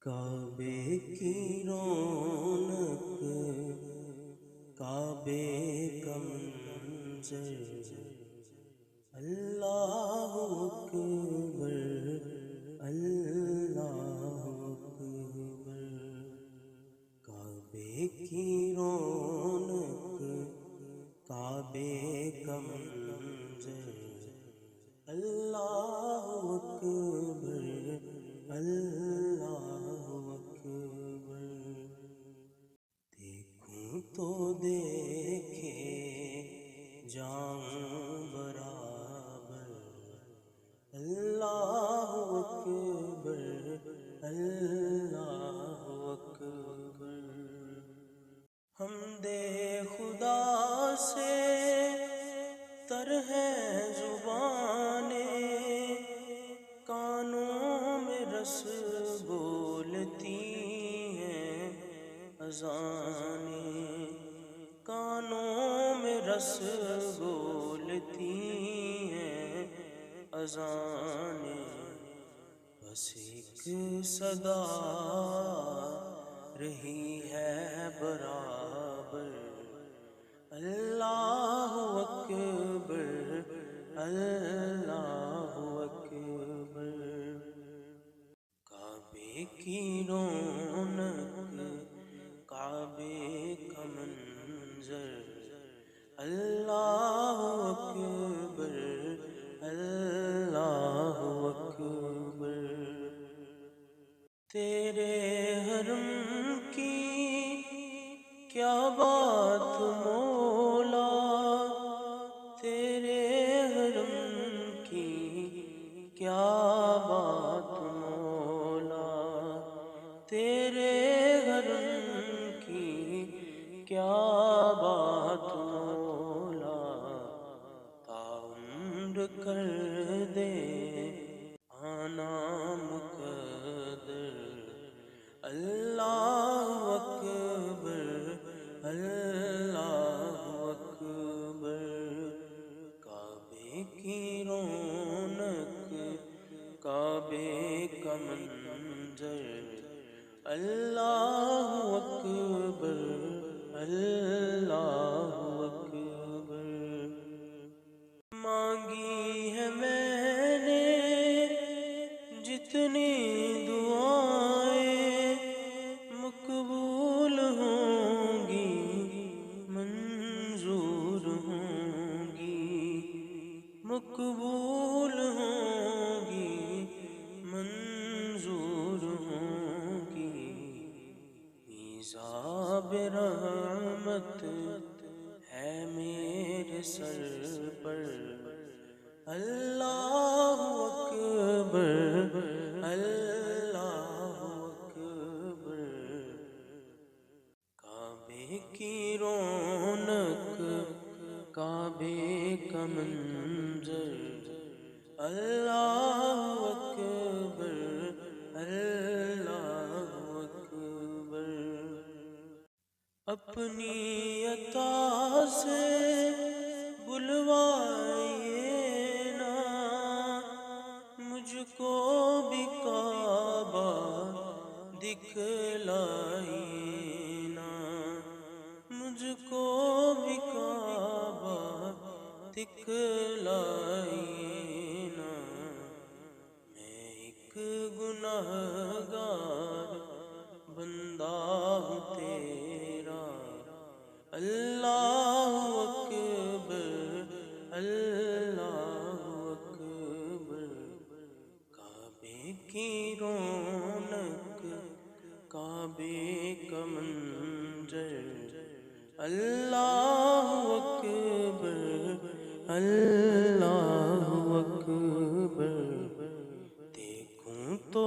کعبے کی رونق، کعبے کا منظر، اللہ اکبر، اللہ اکبر۔ کعبے کی رونق، کعبے کا منظر، اللہ اکبر، اللہ اکبر۔ دیکھوں تو دیکھے جاؤں برابر، اللہ اکبر، اللہ اکبر۔ حمد خدا سے تر ہے زبانیں، کانوں میں رس بولتی ہیں اذانیں، کانوں میں رس بولتی ہیں اذانیں۔ بس ایک صدا رہی ہے برابر، اللہ اکبر، اللہ اکبر۔ کعبے کی رونق، کعبے کا منظر، اللہ اکبر، اللہ اکبر۔ تیرے حرم کی کیا بات مولا، تیرے حرم کی کیا بات مولا، تیرے حرم کی کیا بات مولا۔ تا عمر کر دے آنا مقدر، اللہ اکبر، اللہ اکبر۔ کعبے کی رونق، کعبے کا منظر، اللہ اکبر، اللہ اکبر۔ مانگی ہے میں نے جتنی دعائیں، مقبول ہوں گی، منظور ہوں گی، مقبول ہوں گی، منظور ہوں گی۔ میزاب رحمت ہے میرے سر پر، اللہ اکبر، اللہ اکبر۔ کعبے کی رونق، کعبے کا منظر، اللہ اکبر، اللہ اکبر۔ اپنی عطا سے بلوائیے نا مجھ کو بھی کعبہ دکھلائیے نا، مجھ کو بھی کعبہ دکھلائیے نا۔ میں ایک گنہگار بندہ ہوں تیرا، اللہ اکبر، اللہ اکبر۔ کعبے کی رونق، کعبے کا منظر، اللہ اکبر، اللہ اکبر۔ دیکھوں تو